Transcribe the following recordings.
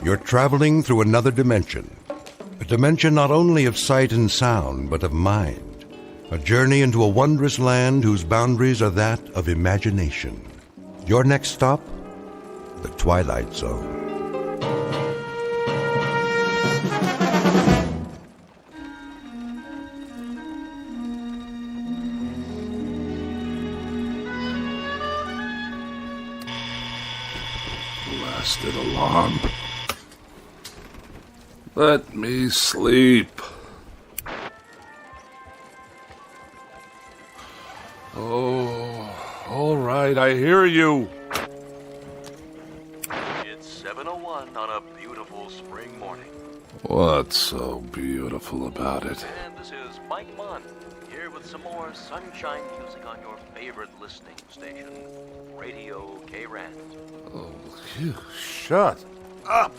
You're traveling through another dimension. A dimension not only of sight and sound, but of mind. A journey into a wondrous land whose boundaries are that of imagination. Your next stop? The Twilight Zone. Blasted alarm. Let me sleep. Oh, all right, I hear you. It's 7:01 on a beautiful spring morning. What's so beautiful about it? And this is Mike Munn, here with some more sunshine music on your favorite listening station, Radio K-Rand. Oh, you shut up.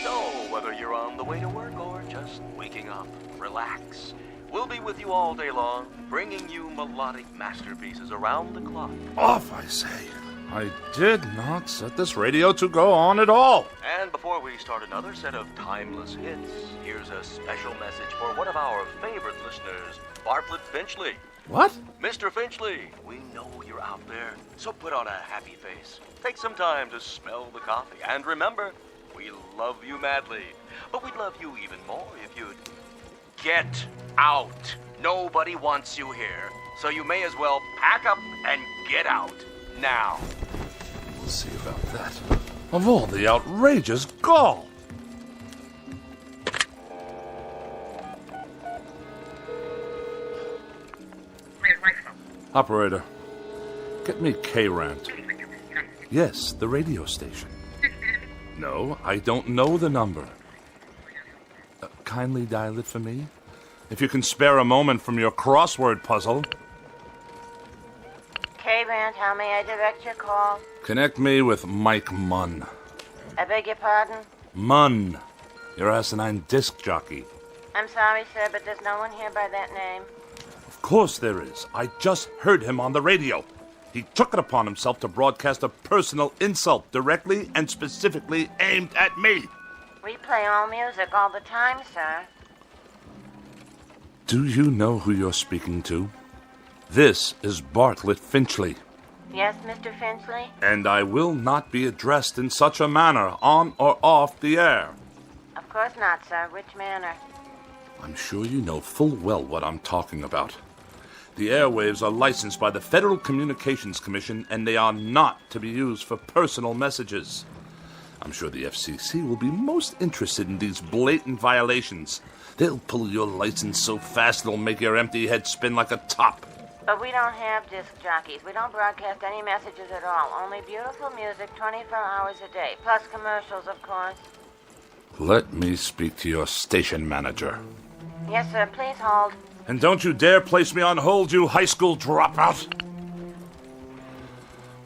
So, whether you're on the way to work or just waking up, relax. We'll be with you all day long, bringing you melodic masterpieces around the clock. Off, I say. I did not set this radio to go on at all. And before we start another set of timeless hits, here's a special message for one of our favorite listeners, Bartlett Finchley. What? Mr. Finchley, we know you're out there, so put on a happy face. Take some time to smell the coffee. And remember, we love you madly, but we'd love you even more if you'd get out. Nobody wants you here, so you may as well pack up and get out now. We'll see about that. Of all the outrageous gall. Operator, get me K-Rand. Yes, the radio station. No, I don't know the number. Kindly dial it for me. If you can spare a moment from your crossword puzzle. K-Rand, how may I direct your call? Connect me with Mike Munn. I beg your pardon? Munn, your asinine disc jockey. I'm sorry, sir, but there's no one here by that name. Of course there is. I just heard him on the radio. He took it upon himself to broadcast a personal insult directly and specifically aimed at me. We play all music all the time, sir. Do you know who you're speaking to? This is Bartlett Finchley. Yes, Mr. Finchley? And I will not be addressed in such a manner, on or off the air. Of course not, sir. Which manner? I'm sure you know full well what I'm talking about. The airwaves are licensed by the Federal Communications Commission, and they are not to be used for personal messages. I'm sure the FCC will be most interested in these blatant violations. They'll pull your license so fast it'll make your empty head spin like a top. But we don't have disc jockeys. We don't broadcast any messages at all. Only beautiful music 24 hours a day. Plus commercials, of course. Let me speak to your station manager. Yes, sir. Please hold. And don't you dare place me on hold, you high school dropout.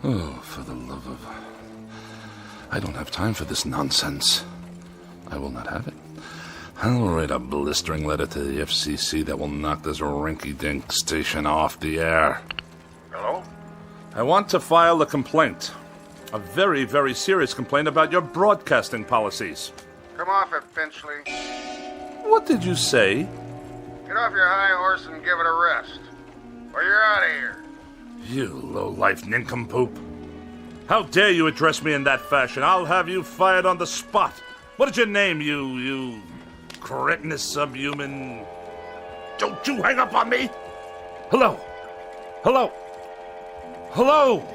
Oh, for the love of... I don't have time for this nonsense. I will not have it. I'll write a blistering letter to the FCC that will knock this rinky-dink station off the air. Hello? I want to file a complaint. A very, very serious complaint about your broadcasting policies. Come off it, Finchley. What did you say? Get off your high horse and give it a rest. Or you're out of here. You low-life nincompoop. How dare you address me in that fashion? I'll have you fired on the spot. What is your name, you cretinous subhuman? Don't you hang up on me! Hello? Hello? Hello?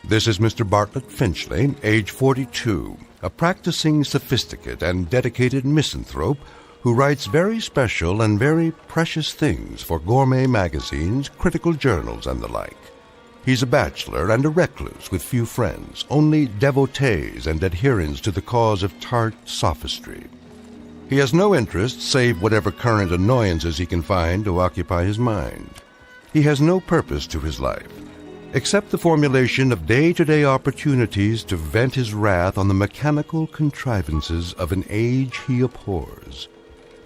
This is Mr. Bartlett Finchley, age 42, a practicing sophisticate and dedicated misanthrope who writes very special and very precious things for gourmet magazines, critical journals, and the like. He's a bachelor and a recluse with few friends, only devotees and adherents to the cause of tart sophistry. He has no interests save whatever current annoyances he can find to occupy his mind. He has no purpose to his life, except the formulation of day-to-day opportunities to vent his wrath on the mechanical contrivances of an age he abhors.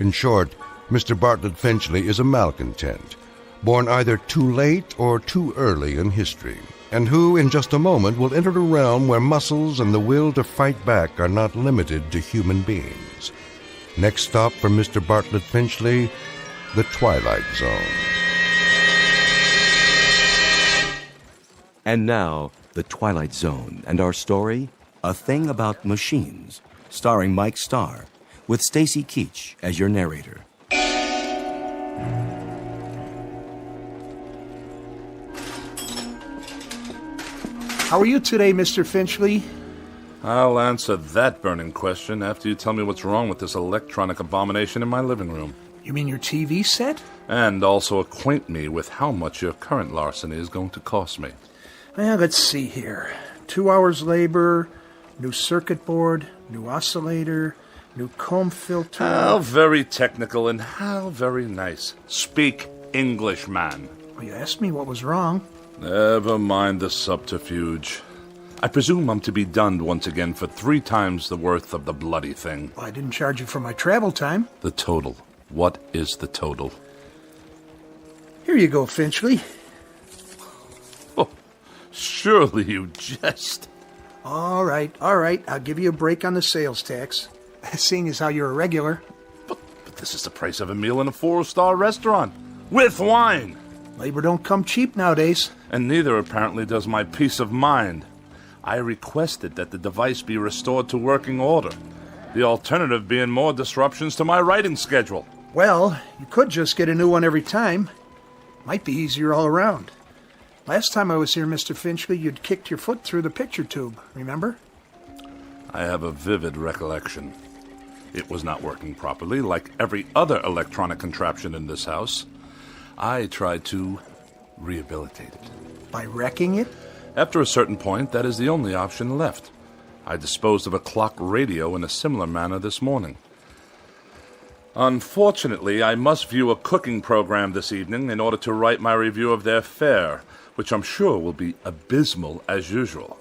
In short, Mr. Bartlett Finchley is a malcontent, born either too late or too early in history, and who, in just a moment, will enter a realm where muscles and the will to fight back are not limited to human beings. Next stop for Mr. Bartlett Finchley, the Twilight Zone. And now, the Twilight Zone and our story, A Thing About Machines, starring Mike Starr, with Stacy Keach as your narrator. How are you today, Mr. Finchley? I'll answer that burning question after you tell me what's wrong with this electronic abomination in my living room. You mean your TV set? And also acquaint me with how much your current larceny is going to cost me. Well, let's see here. 2 hours labor, new circuit board, new oscillator, new comb filter. How very technical and how very nice. Speak English, man. Well, you asked me what was wrong. Never mind the subterfuge. I presume I'm to be dunned once again for 3 times the worth of the bloody thing. Well, I didn't charge you for my travel time. The total. What is the total? Here you go, Finchley. Oh, surely you jest. All right. I'll give you a break on the sales tax, seeing as how you're a regular. But this is the price of a meal in a 4-star restaurant. With wine. Labor don't come cheap nowadays. And neither, apparently, does my peace of mind. I requested that the device be restored to working order. The alternative being more disruptions to my writing schedule. Well, you could just get a new one every time. Might be easier all around. Last time I was here, Mr. Finchley, you'd kicked your foot through the picture tube, remember? I have a vivid recollection. It was not working properly, like every other electronic contraption in this house. I tried to rehabilitate it. By wrecking it? After a certain point, that is the only option left. I disposed of a clock radio in a similar manner this morning. Unfortunately, I must view a cooking program this evening in order to write my review of their fare, which I'm sure will be abysmal as usual,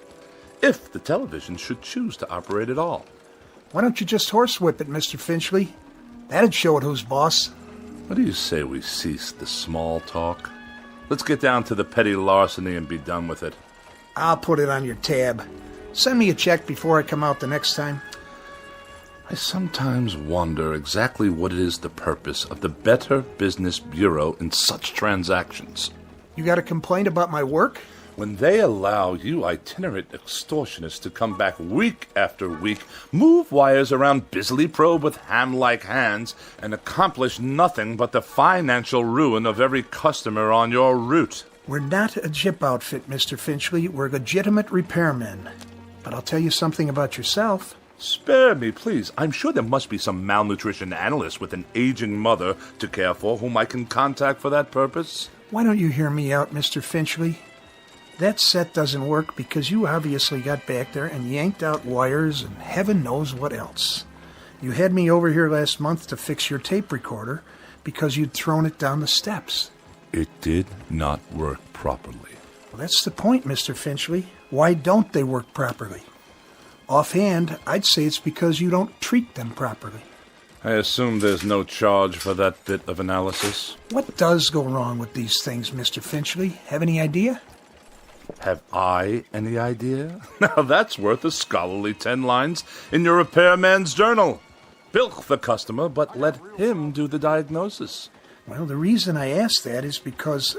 if the television should choose to operate at all. Why don't you just horsewhip it, Mr. Finchley? That'd show it who's boss. What do you say we cease the small talk? Let's get down to the petty larceny and be done with it. I'll put it on your tab. Send me a check before I come out the next time. I sometimes wonder exactly what is the purpose of the Better Business Bureau in such transactions. You got a complaint about my work? When they allow you itinerant extortionists to come back week after week, move wires around, busily probe with ham-like hands, and accomplish nothing but the financial ruin of every customer on your route. We're not a jip outfit, Mr. Finchley. We're legitimate repairmen. But I'll tell you something about yourself. Spare me, please. I'm sure there must be some malnutrition analyst with an aging mother to care for whom I can contact for that purpose. Why don't you hear me out, Mr. Finchley? That set doesn't work because you obviously got back there and yanked out wires and heaven knows what else. You had me over here last month to fix your tape recorder because you'd thrown it down the steps. It did not work properly. Well, that's the point, Mr. Finchley. Why don't they work properly? Offhand, I'd say it's because you don't treat them properly. I assume there's no charge for that bit of analysis. What does go wrong with these things, Mr. Finchley? Have any idea? Have I any idea? Now that's worth a scholarly 10 lines in your repairman's journal. Bilk the customer, but let him do the diagnosis. Well, the reason I ask that is because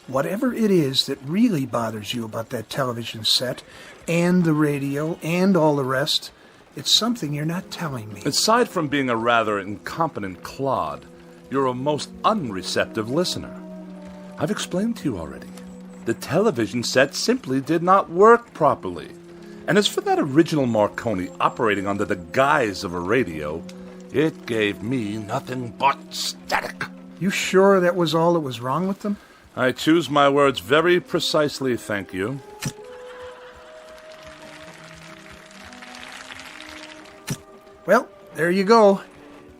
whatever it is that really bothers you about that television set and the radio and all the rest, it's something you're not telling me. Aside from being a rather incompetent clod, you're a most unreceptive listener. I've explained to you already. The television set simply did not work properly. And as for that original Marconi operating under the guise of a radio, it gave me nothing but static. You sure that was all that was wrong with them? I choose my words very precisely, thank you. Well, there you go.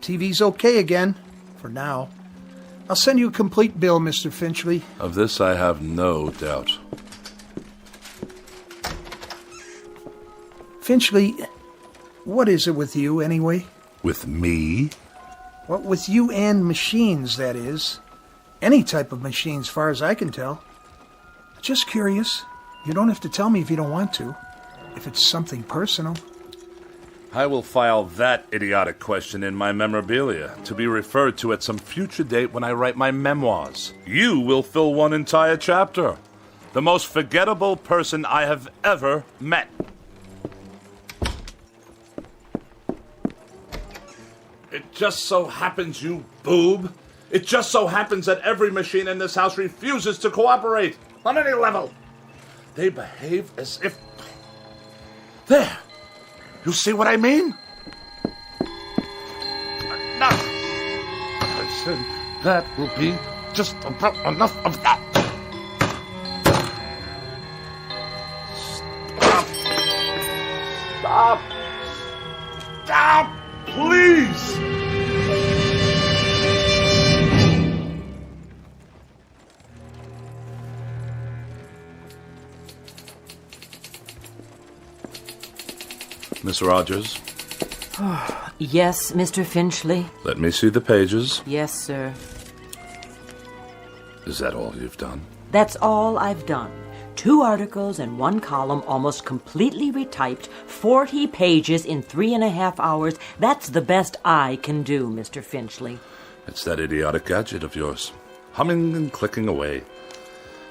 TV's okay again, for now. I'll send you a complete bill, Mr. Finchley. Of this I have no doubt. Finchley, what is it with you, anyway? With me? What with you and machines, that is. Any type of machine, as far as I can tell. Just curious. You don't have to tell me if you don't want to. If it's something personal. I will file that idiotic question in my memorabilia to be referred to at some future date when I write my memoirs. You will fill one entire chapter. The most forgettable person I have ever met. It just so happens, you boob. It just so happens that every machine in this house refuses to cooperate on any level. They behave as if... There! You see what I mean? Enough! I said that will be just about enough of that. Stop! Stop! Stop! Please! Miss Rogers? Yes, Mr. Finchley? Let me see the pages. Yes, sir. Is that all you've done? That's all I've done. 2 articles and 1 column, almost completely retyped, 40 pages in 3.5 hours. That's the best I can do, Mr. Finchley. It's that idiotic gadget of yours, humming and clicking away.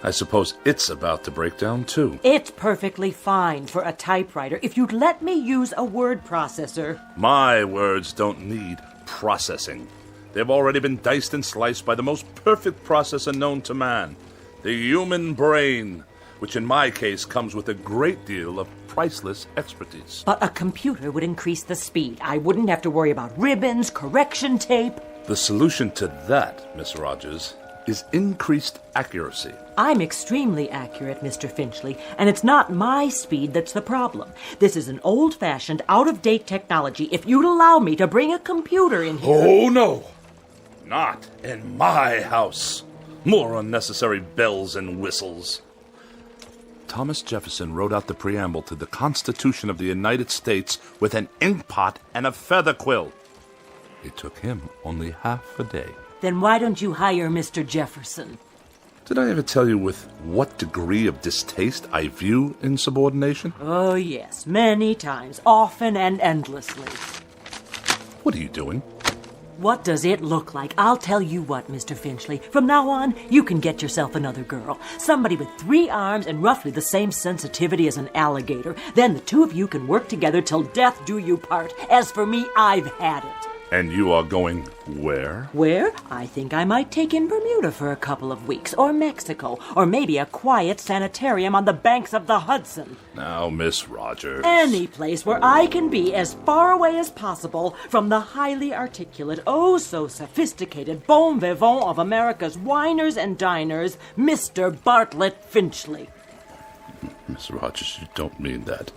I suppose it's about to break down, too. It's perfectly fine for a typewriter if you'd let me use a word processor. My words don't need processing. They've already been diced and sliced by the most perfect processor known to man, the human brain, which in my case comes with a great deal of priceless expertise. But a computer would increase the speed. I wouldn't have to worry about ribbons, correction tape. The solution to that, Miss Rogers, is increased accuracy. I'm extremely accurate, Mr. Finchley, and it's not my speed that's the problem. This is an old-fashioned, out-of-date technology. If you'd allow me to bring a computer in here... Oh, no! Not in my house. More unnecessary bells and whistles. Thomas Jefferson wrote out the preamble to the Constitution of the United States with an inkpot and a feather quill. It took him only half a day. Then why don't you hire Mr. Jefferson? Did I ever tell you with what degree of distaste I view insubordination? Oh, yes, many times, often and endlessly. What are you doing? What does it look like? I'll tell you what, Mr. Finchley. From now on, you can get yourself another girl. Somebody with 3 arms and roughly the same sensitivity as an alligator. Then the 2 of you can work together till death do you part. As for me, I've had it. And you are going where? Where? I think I might take in Bermuda for a couple of weeks, or Mexico, or maybe a quiet sanitarium on the banks of the Hudson. Now, Miss Rogers. Any place where I can be as far away as possible from the highly articulate, oh so sophisticated bon vivant of America's winers and diners, Mr. Bartlett Finchley. Miss Rogers, you don't mean that.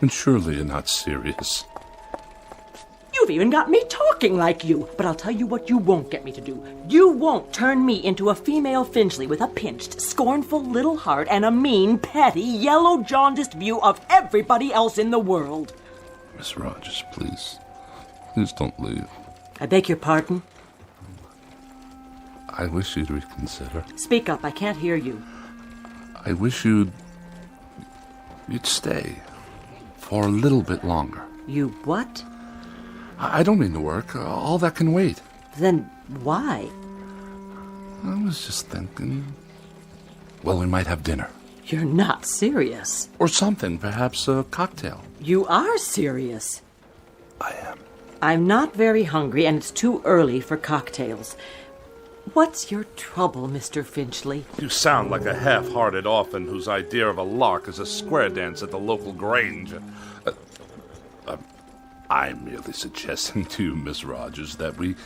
And surely you're not serious. You've even got me talking like you. But I'll tell you what you won't get me to do. You won't turn me into a female Finchley with a pinched, scornful little heart and a mean, petty, yellow, jaundiced view of everybody else in the world. Miss Rogers, please. Please don't leave. I beg your pardon? I wish you'd reconsider. Speak up, I can't hear you. I wish you'd stay for a little bit longer. You what? I don't mean to work. All that can wait. Then why? I was just thinking... Well, we might have dinner. You're not serious. Or something, perhaps a cocktail. You are serious. I am. I'm not very hungry, and it's too early for cocktails. What's your trouble, Mr. Finchley? You sound like a half-hearted orphan whose idea of a lark is a square dance at the local grange. I'm merely suggesting to you, Miss Rogers, that we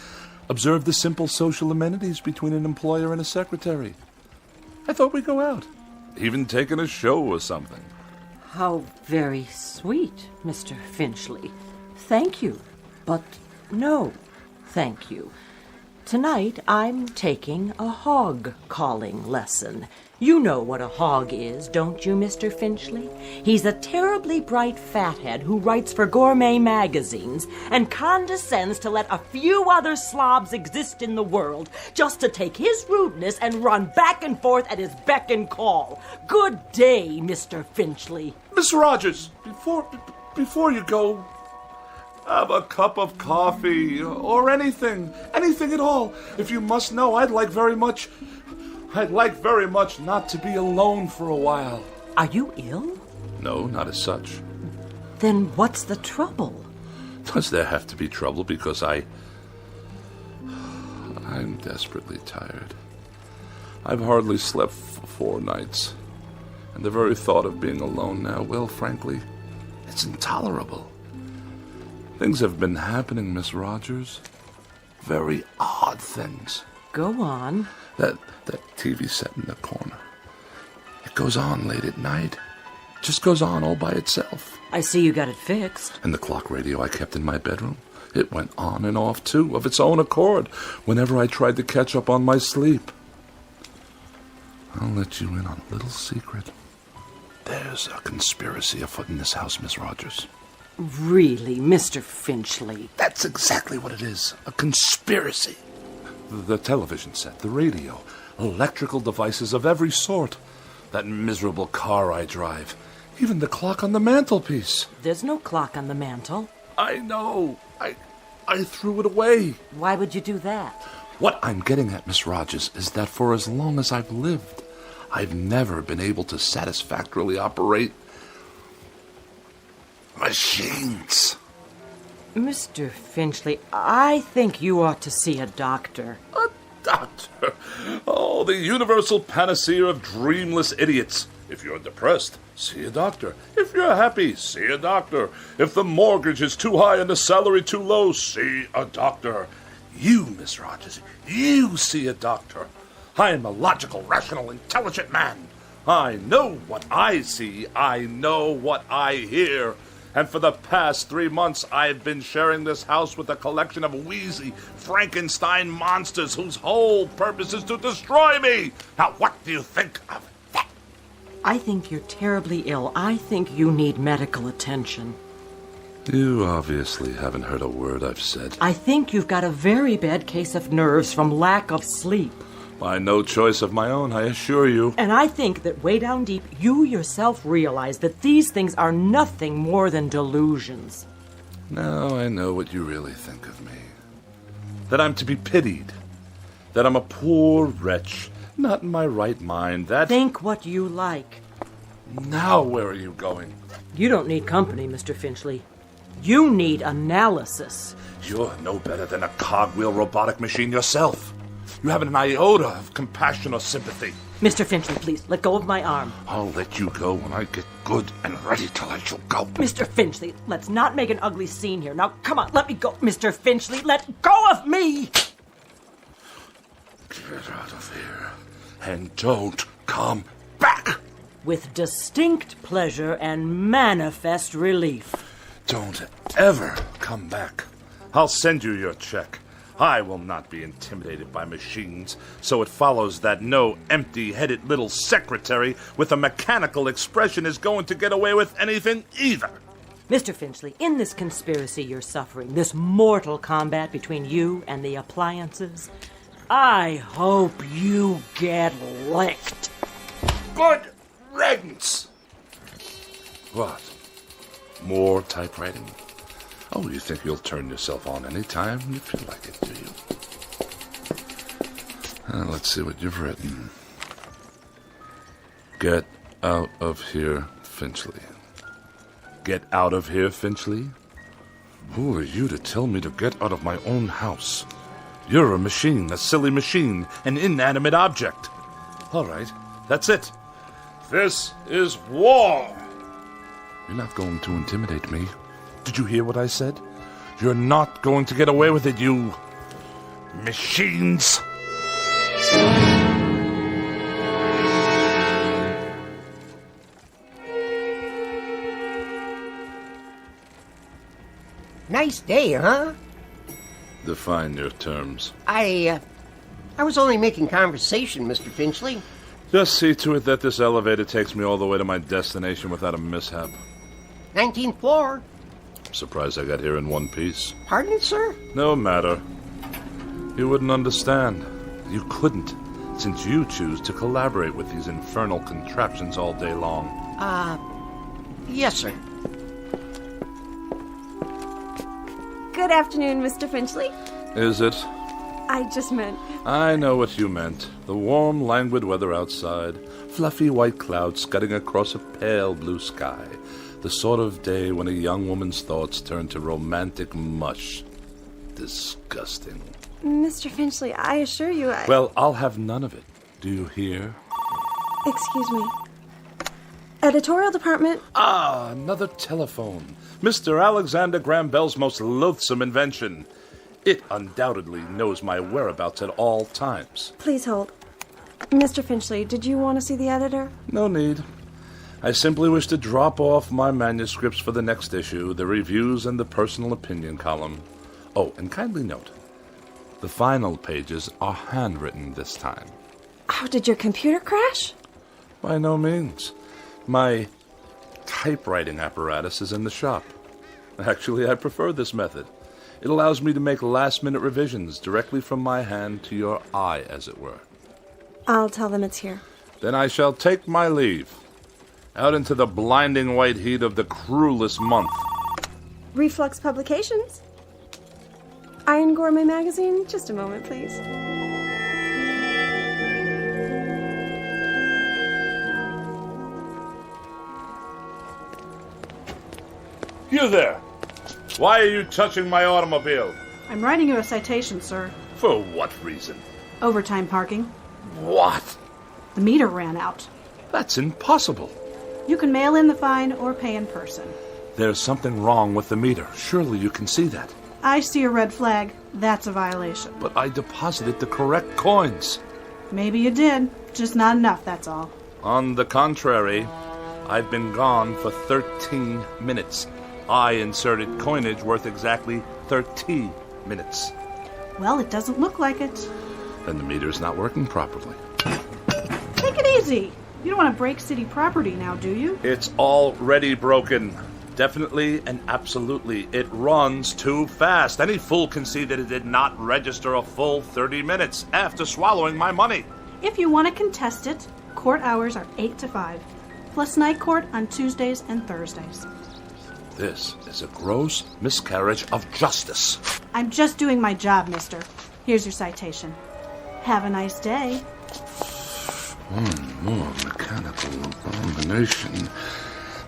observe the simple social amenities between an employer and a secretary. I thought we'd go out, even taking a show or something. How very sweet, Mr. Finchley. Thank you, but no, thank you. Tonight, I'm taking a hog-calling lesson. You know what a hog is, don't you, Mr. Finchley? He's a terribly bright fathead who writes for gourmet magazines and condescends to let a few other slobs exist in the world just to take his rudeness and run back and forth at his beck and call. Good day, Mr. Finchley. Miss Rogers, before you go, have a cup of coffee or anything at all. If you must know, I'd like very much not to be alone for a while. Are you ill? No, not as such. Then what's the trouble? Does there have to be trouble because I'm desperately tired. I've hardly slept for 4 nights. And the very thought of being alone now, well, frankly, it's intolerable. Things have been happening, Miss Rogers. Very odd things. Go on. That TV set in the corner. It goes on late at night. Just goes on all by itself. I see you got it fixed. And the clock radio I kept in my bedroom, it went on and off, too, of its own accord, whenever I tried to catch up on my sleep. I'll let you in on a little secret. There's a conspiracy afoot in this house, Miss Rogers. Really, Mr. Finchley? That's exactly what it is. A conspiracy. The television set, the radio, electrical devices of every sort. That miserable car I drive. Even the clock on the mantelpiece. There's no clock on the mantel. I know. I threw it away. Why would you do that? What I'm getting at, Miss Rogers, is that for as long as I've lived, I've never been able to satisfactorily operate machines. Mr. Finchley, I think you ought to see a doctor. A doctor? Oh, the universal panacea of dreamless idiots. If you're depressed, see a doctor. If you're happy, see a doctor. If the mortgage is too high and the salary too low, see a doctor. You, Miss Rogers, you see a doctor. I am a logical, rational, intelligent man. I know what I see. I know what I hear. And for the past 3 months, I've been sharing this house with a collection of wheezy Frankenstein monsters whose whole purpose is to destroy me. Now, what do you think of that? I think you're terribly ill. I think you need medical attention. You obviously haven't heard a word I've said. I think you've got a very bad case of nerves from lack of sleep. By no choice of my own, I assure you. And I think that way down deep, you yourself realize that these things are nothing more than delusions. Now I know what you really think of me. That I'm to be pitied. That I'm a poor wretch, not in my right mind. That... Think what you like. Now where are you going? You don't need company, Mr. Finchley. You need analysis. You're no better than a cogwheel robotic machine yourself. You haven't an iota of compassion or sympathy. Mr. Finchley, please, let go of my arm. I'll let you go when I get good and ready till I shall go. Mr. Finchley, let's not make an ugly scene here. Now, come on, let me go. Mr. Finchley, let go of me! Get out of here. And don't come back! With distinct pleasure and manifest relief. Don't ever come back. I'll send you your check. I will not be intimidated by machines, so it follows that no empty-headed little secretary with a mechanical expression is going to get away with anything either. Mr. Finchley, in this conspiracy you're suffering, this mortal combat between you and the appliances, I hope you get licked. Good riddance! What? More typewriting? Oh, you think you'll turn yourself on any time you feel like it, do you? Let's see what you've written. Get out of here, Finchley. Get out of here, Finchley? Who are you to tell me to get out of my own house? You're a machine, a silly machine, an inanimate object. All right, that's it. This is war. You're not going to intimidate me. Did you hear what I said? You're not going to get away with it, you machines. Nice day, huh? Define your terms. I was only making conversation, Mr. Finchley. Just see to it that this elevator takes me all the way to my destination without a mishap. 19th floor. Surprised I got here in one piece. Pardon, sir? No matter. You wouldn't understand. You couldn't, since you choose to collaborate with these infernal contraptions all day long. Yes, sir. Good afternoon, Mr. Finchley. Is it? I just meant... I know what you meant. The warm, languid weather outside, fluffy white clouds scudding across a pale blue sky. The sort of day when a young woman's thoughts turn to romantic mush. Disgusting. Mr. Finchley, I assure you Well, I'll have none of it. Do you hear? Excuse me. Editorial department. Ah, another telephone. Mr. Alexander Graham Bell's most loathsome invention. It undoubtedly knows my whereabouts at all times. Please hold. Mr. Finchley, did you want to see the editor? No need. I simply wish to drop off my manuscripts for the next issue, the reviews and the personal opinion column. Oh, and kindly note, the final pages are handwritten this time. Oh, did your computer crash? By no means. My typewriting apparatus is in the shop. Actually, I prefer this method. It allows me to make last-minute revisions directly from my hand to your eye, as it were. I'll tell them it's here. Then I shall take my leave. Out into the blinding white heat of the cruelest month. Reflux Publications. Iron Gourmet Magazine. Just a moment, please. You there! Why are you touching my automobile? I'm writing you a citation, sir. For what reason? Overtime parking. What? The meter ran out. That's impossible. You can mail in the fine or pay in person. There's something wrong with the meter. Surely you can see that. I see a red flag. That's a violation. But I deposited the correct coins. Maybe you did. Just not enough, that's all. On the contrary, I've been gone for 13 minutes. I inserted coinage worth exactly 30 minutes. Well, it doesn't look like it. Then the meter's not working properly. Take it easy. You don't want to break city property now, do you? It's already broken. Definitely and absolutely. It runs too fast. Any fool can see that it did not register a full 30 minutes after swallowing my money. If you want to contest it, court hours are 8 to 5, plus night court on Tuesdays and Thursdays. This is a gross miscarriage of justice. I'm just doing my job, mister. Here's your citation. Have a nice day. One more mechanical abomination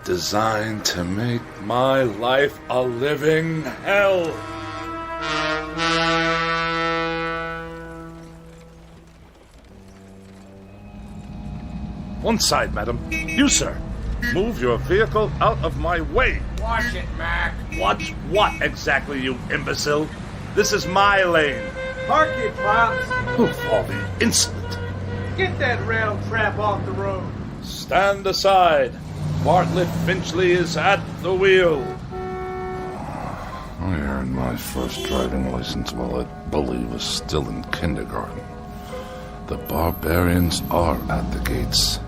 designed to make my life a living hell. One side, madam. You, sir. Move your vehicle out of my way. Watch it, Mac. Watch what exactly, you imbecile? This is my lane. Park it, Pops. Who's all the insolent? Get that rail trap off the road. Stand aside. Bartlett Finchley is at the wheel. I earned my first driving license while that bully was still in kindergarten. The barbarians are at the gates.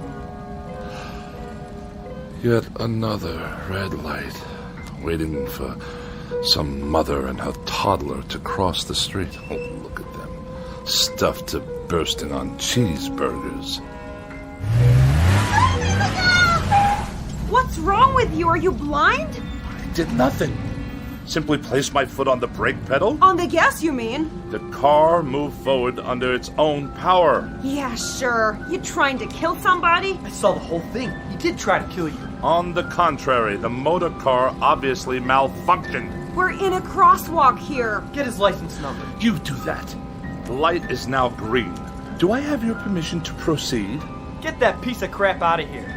Yet another red light, waiting for some mother and her toddler to cross the street. Oh, look at them, stuffed to bursting on cheeseburgers. What's wrong with you? Are you blind? I did nothing. Simply placed my foot on the brake pedal. On the gas, you mean? The car moved forward under its own power. Yeah, sure. You trying to kill somebody? I saw the whole thing. He did try to kill you. On the contrary, the motor car obviously malfunctioned. We're in a crosswalk here. Get his license number. You do that. The light is now green. Do I have your permission to proceed? Get that piece of crap out of here.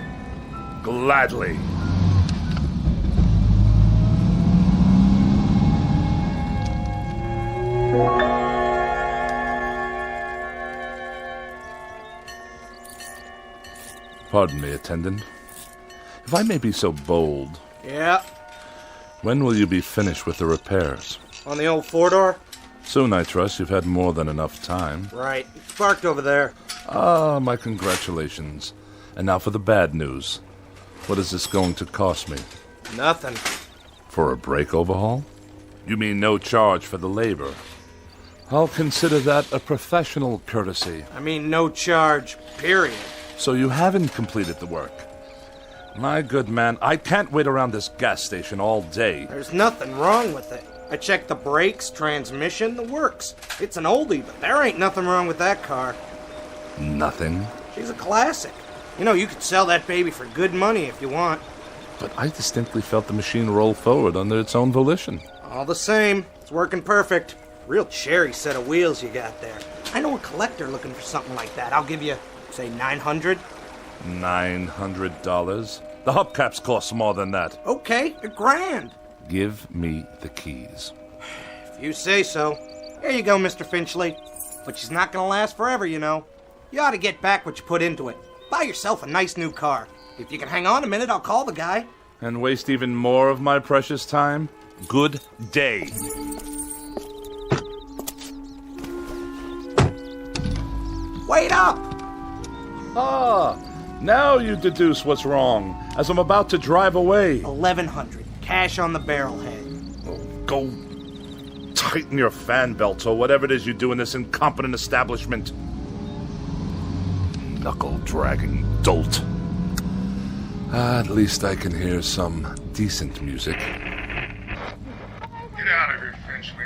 Gladly. Pardon me, attendant. If I may be so bold. Yeah. When will you be finished with the repairs? On the old four-door? Soon, I trust, you've had more than enough time. Right. It's parked over there. Ah, my congratulations. And now for the bad news. What is this going to cost me? Nothing. For a brake overhaul? You mean no charge for the labor? I'll consider that a professional courtesy. I mean no charge, period. So you haven't completed the work. My good man, I can't wait around this gas station all day. There's nothing wrong with it. I checked the brakes, transmission, the works. It's an oldie, but there ain't nothing wrong with that car. Nothing? She's a classic. You know, you could sell that baby for good money if you want. But I distinctly felt the machine roll forward under its own volition. All the same, it's working perfect. Real cherry set of wheels you got there. I know a collector looking for something like that. I'll give you, say, $900. $900? The hubcaps cost more than that. Okay, $1,000. Give me the keys. If you say so. Here you go, Mr. Finchley. But she's not gonna last forever, you know. You ought to get back what you put into it. Buy yourself a nice new car. If you can hang on a minute, I'll call the guy. And waste even more of my precious time? Good day. Wait up! Ah, now you deduce what's wrong, as I'm about to drive away. $1,100. Cash on the barrelhead. Go tighten your fan belts or whatever it is you do in this incompetent establishment. Knuckle-dragging dolt. At least I can hear some decent music. Get out of here, Finchley.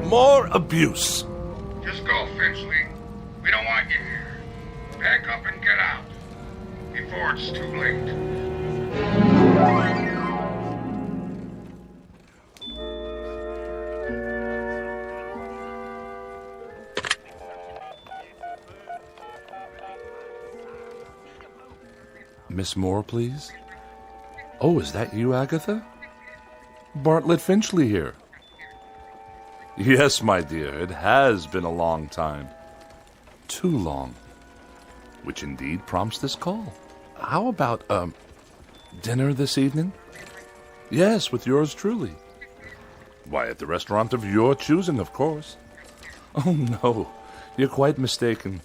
More abuse. Just go, Finchley. We don't want you here. Pack up and get out. Before it's too late. Miss Moore, please? Oh, is that you, Agatha? Bartlett Finchley here. Yes, my dear, it has been a long time. Too long. Which indeed prompts this call. How about, dinner this evening? Yes, with yours truly. Why, at the restaurant of your choosing, of course. Oh, no, you're quite mistaken.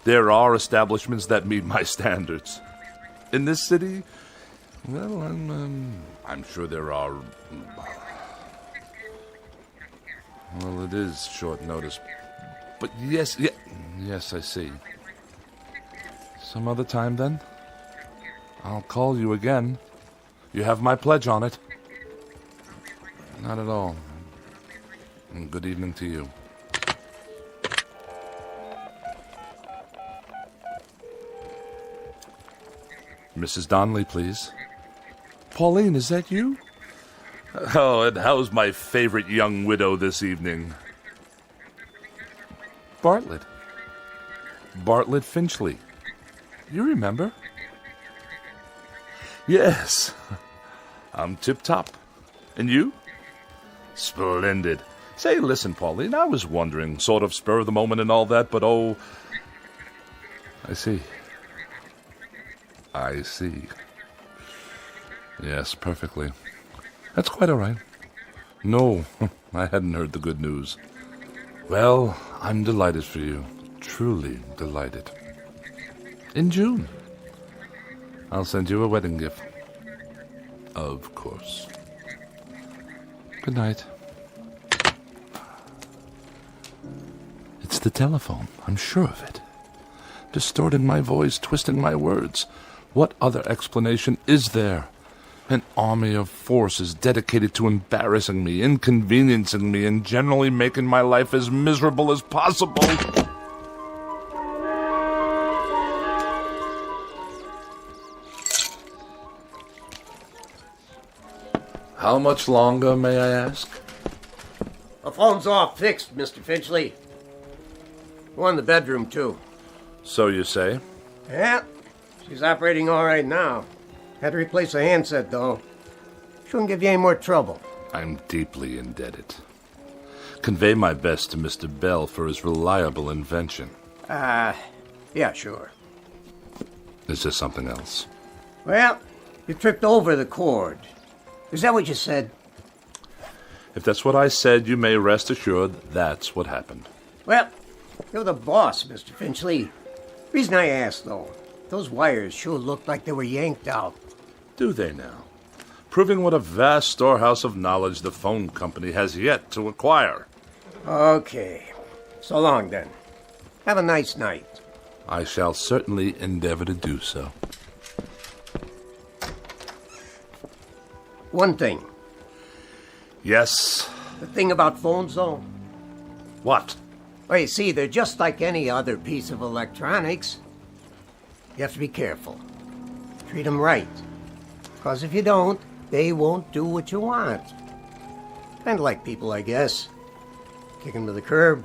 There are establishments that meet my standards. In this city, well, I'm sure there are. Well, it is short notice. But yes, I see. Some other time, then? I'll call you again. You have my pledge on it. Not at all. And good evening to you. Mrs. Donnelly, please. Pauline, is that you? Oh, and how's my favorite young widow this evening? Bartlett. Bartlett Finchley. You remember? Yes. I'm tip-top. And you? Splendid. Say, listen, Pauline, I was wondering, sort of spur of the moment and all that, but oh... I see. I see. Yes, perfectly. That's quite all right. No, I hadn't heard the good news. Well, I'm delighted for you. Truly delighted. In June. I'll send you a wedding gift. Of course. Good night. It's the telephone. I'm sure of it. Distorting my voice, twisting my words. What other explanation is there? An army of forces dedicated to embarrassing me, inconveniencing me, and generally making my life as miserable as possible. How much longer, may I ask? The phone's all fixed, Mr. Finchley. One in the bedroom, too. So you say? Yeah, she's operating all right now. Had to replace a handset, though. Shouldn't give you any more trouble. I'm deeply indebted. Convey my best to Mr. Bell for his reliable invention. Yeah, sure. Is there something else? Well, you tripped over the cord. Is that what you said? If that's what I said, you may rest assured that's what happened. Well, you're the boss, Mr. Finchley. Reason I asked, though, those wires sure looked like they were yanked out. Do they now? Proving what a vast storehouse of knowledge the phone company has yet to acquire. Okay. So long, then. Have a nice night. I shall certainly endeavor to do so. One thing. Yes? The thing about phones, though. What? Well, you see, they're just like any other piece of electronics. You have to be careful. Treat them right. Because if you don't, they won't do what you want. Kind of like people, I guess. Kick them to the curb,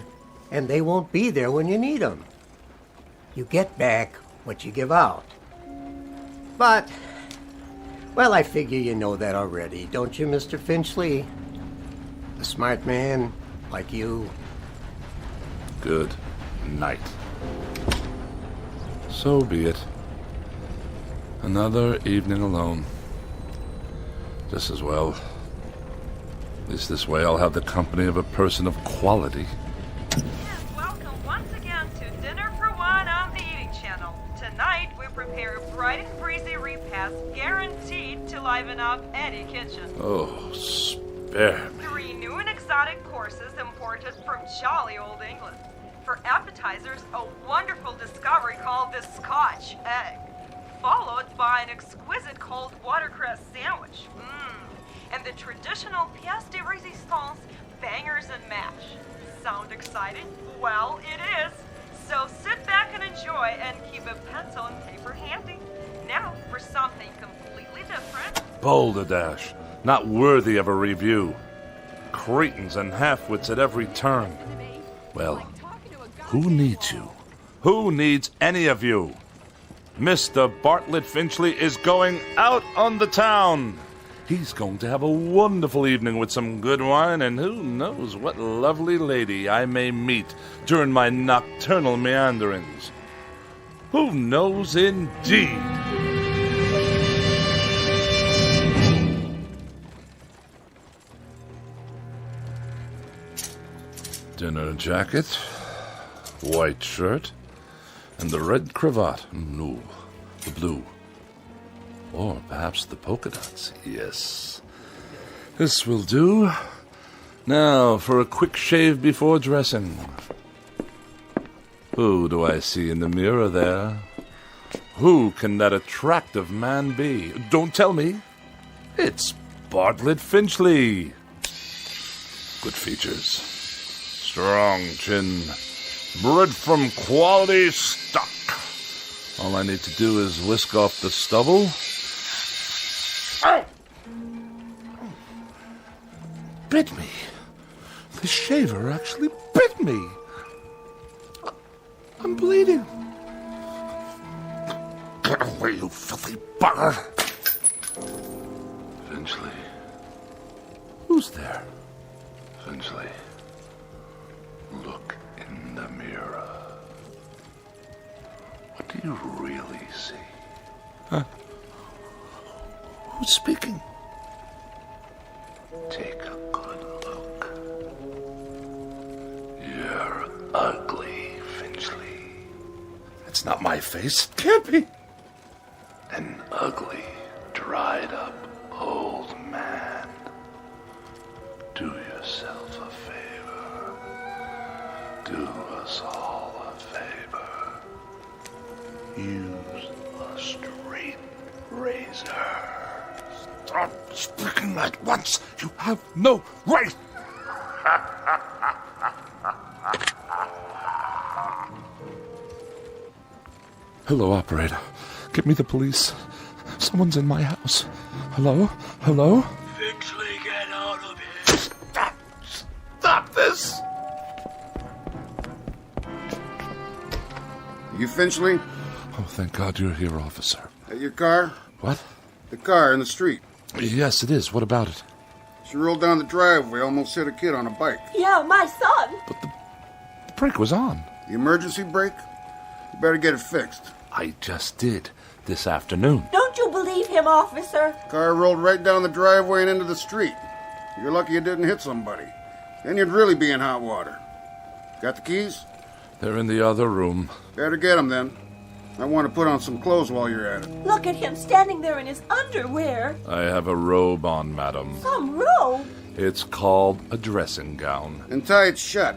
and they won't be there when you need them. You get back what you give out. But, well, I figure you know that already, don't you, Mr. Finchley? A smart man like you. Good night. So be it. Another evening alone. Just as well. At least this way I'll have the company of a person of quality. Yes, welcome once again to Dinner for One on the Eating Channel. Tonight we prepare a bright and breezy repast guaranteed to liven up any kitchen. Oh, spare me. 3 new and exotic courses imported from jolly old England. For appetizers, a wonderful discovery called the Scotch egg, followed by an exquisite cold watercress sandwich. And the traditional pièce de résistance, bangers and mash. Sound exciting? Well, it is. So sit back and enjoy and keep a pencil and paper handy. Now for something completely different. Balderdash. Not worthy of a review. Cretins and half-wits at every turn. Well, who needs you? Who needs any of you? Mr. Bartlett Finchley is going out on the town. He's going to have a wonderful evening with some good wine, and who knows what lovely lady I may meet during my nocturnal meanderings. Who knows indeed? Dinner jacket, white shirt, and the red cravat. No, the blue. Or perhaps the polka dots. Yes. This will do. Now for a quick shave before dressing. Who do I see in the mirror there? Who can that attractive man be? Don't tell me. It's Bartlett Finchley. Good features. Strong chin. Bred from quality stock. All I need to do is whisk off the stubble. Ow! Bit me. The shaver actually bit me. I'm bleeding. Get away, you filthy bugger. Finchley. Who's there? Finchley. Look in the mirror. What do you really see? Huh? Who's speaking? Take a good look. You're ugly, Finchley. It's not my face. It can't be. An ugly, dried up old man. Do yourself a favor. Do us all a favor. Use a straight razor. Stop speaking at once. You have no right. Hello, operator. Get me the police. Someone's in my house. Hello? Hello? Finchley, get out of here. Stop! Stop this! You Finchley? Oh, thank God you're here, officer. At your car? What? The car in the street. Yes, it is. What about it? She rolled down the driveway, almost hit a kid on a bike. Yeah, my son. But the brake was on. The emergency brake? You better get it fixed. I just did. This afternoon. Don't you believe him, officer? Car rolled right down the driveway and into the street. You're lucky you didn't hit somebody. Then you'd really be in hot water. Got the keys? They're in the other room. Better get them then. I want to put on some clothes while you're at it. Look at him standing there in his underwear. I have a robe on, madam. Some robe? It's called a dressing gown. And tie it shut.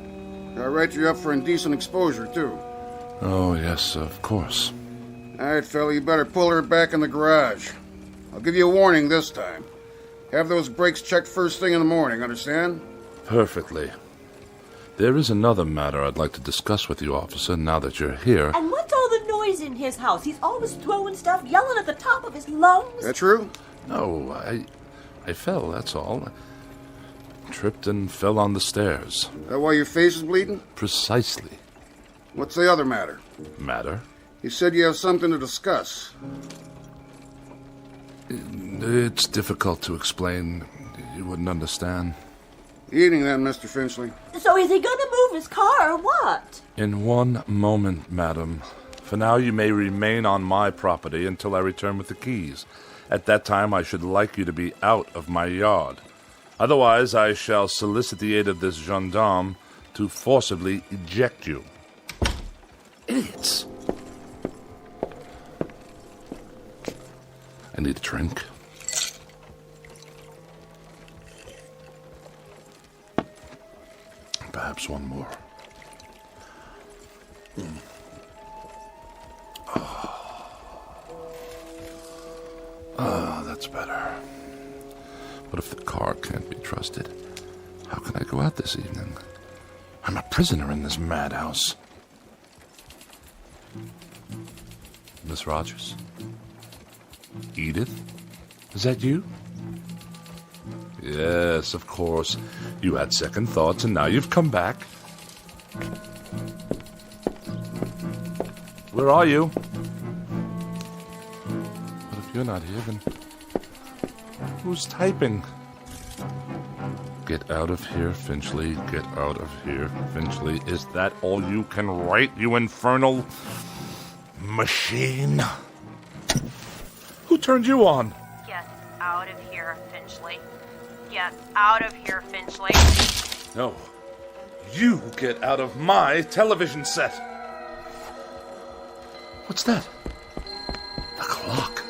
I'll write you up for indecent exposure, too. Oh, yes, of course. All right, fella, you better pull her back in the garage. I'll give you a warning this time. Have those brakes checked first thing in the morning, understand? Perfectly. There is another matter I'd like to discuss with you, officer, now that you're here. And what's all the noise in his house? He's always throwing stuff, yelling at the top of his lungs. That true? No, I fell, that's all. Tripped and fell on the stairs. That why your face is bleeding? Precisely. What's the other matter? Matter? You said you have something to discuss. It's difficult to explain. You wouldn't understand. Evening then, Mr. Finchley. So is he gonna move his car or what? In one moment, madam. For now, you may remain on my property until I return with the keys. At that time, I should like you to be out of my yard. Otherwise, I shall solicit the aid of this gendarme to forcibly eject you. Idiots! I need a drink. Perhaps one more. Oh, that's better. What if the car can't be trusted? How can I go out this evening? I'm a prisoner in this madhouse. Miss Rogers? Edith? Is that you? Yes, of course. You had second thoughts, and now you've come back. Where are you? But if you're not here, then who's typing? Get out of here, Finchley. Get out of here, Finchley. Is that all you can write, you infernal machine? Who turned you on? Get out of here, Finchley. Get out of here, Finchley. No. You get out of my television set. What's that? The clock.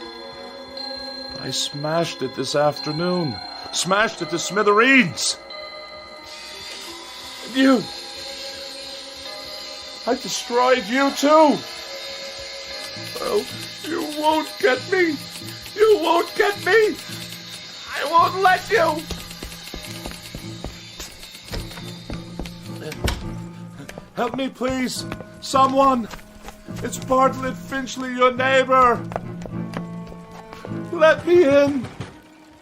I smashed it this afternoon. Smashed it to smithereens. And you. I destroyed you too. Oh, you won't get me. You won't get me. I won't let you. Help me, please. Someone. It's Bartlett Finchley, your neighbor. Let me in.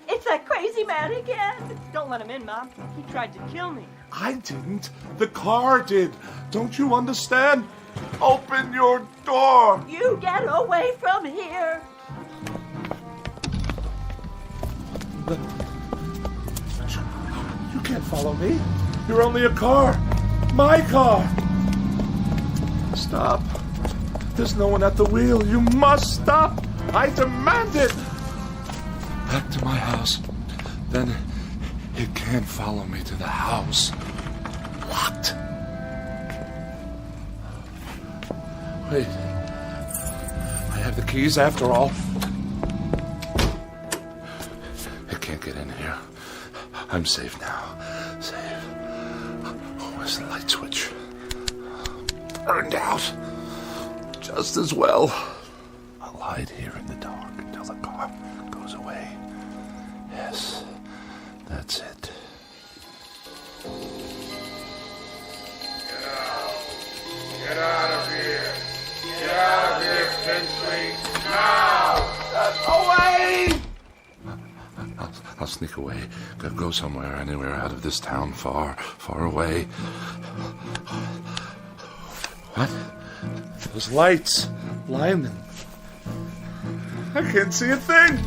It's that crazy man again. Don't let him in, Mom. He tried to kill me. I didn't. The car did. Don't you understand? Open your door. You get away from here. You can't follow me. You're only a car. My car. Stop. There's no one at the wheel. You must stop. I demand it. Back to my house. Then it can't follow me to the house. Locked. Wait. I have the keys after all. It can't get in here. I'm safe now. Safe. Oh, where's the light switch? Burned out. Just as well. I'll hide here in the dark until the car goes away. Yes, that's it. Get out of here. Get out of here, Finchley. Now! Away! I'll sneak away. Go somewhere, anywhere out of this town, far, far away. What? Those lights. Lyman. I can't see a thing.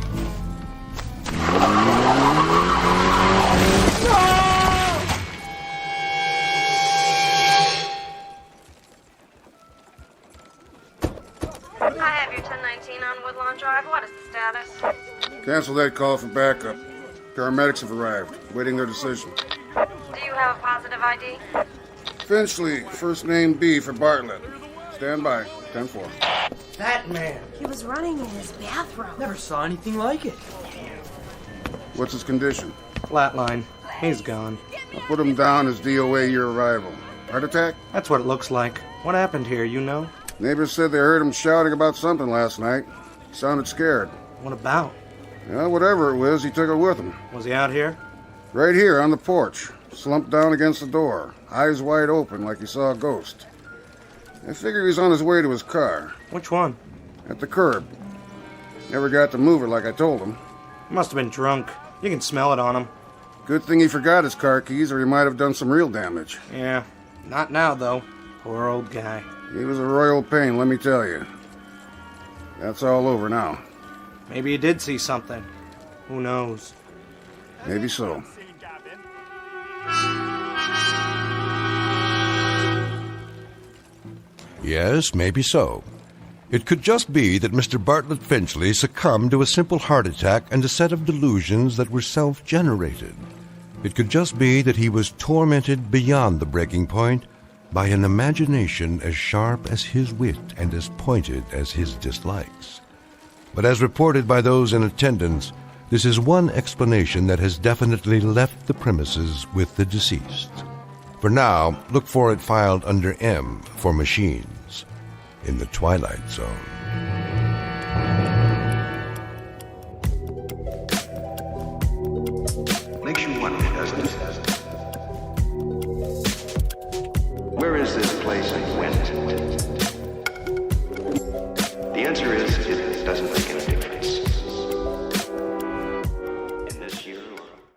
I have your 1019 on Woodlawn Drive. What is the status? Cancel that call for backup. Paramedics have arrived, waiting their decision. Do you have a positive ID? Finchley, first name B for Bartlett. Stand by, 10-4. That man. He was running in his bathroom. Never saw anything like it. What's his condition? Flatline. He's gone. I'll put him down as DOA your arrival. Heart attack? That's what it looks like. What happened here, you know? Neighbors said they heard him shouting about something last night. He sounded scared. What about? Well, whatever it was, he took it with him. Was he out here? Right here on the porch, slumped down against the door, eyes wide open like he saw a ghost. I figure he's on his way to his car. Which one? At the curb. Never got to move it like I told him. Must have been drunk. You can smell it on him. Good thing he forgot his car keys or he might have done some real damage. Yeah. Not now, though. Poor old guy. He was a royal pain, let me tell you. That's all over now. Maybe he did see something. Who knows? Maybe so. Yes, maybe so. It could just be that Mr. Bartlett Finchley succumbed to a simple heart attack and a set of delusions that were self-generated. It could just be that he was tormented beyond the breaking point by an imagination as sharp as his wit and as pointed as his dislikes. But as reported by those in attendance, this is one explanation that has definitely left the premises with the deceased. For now, look for it filed under M for machines in the Twilight Zone.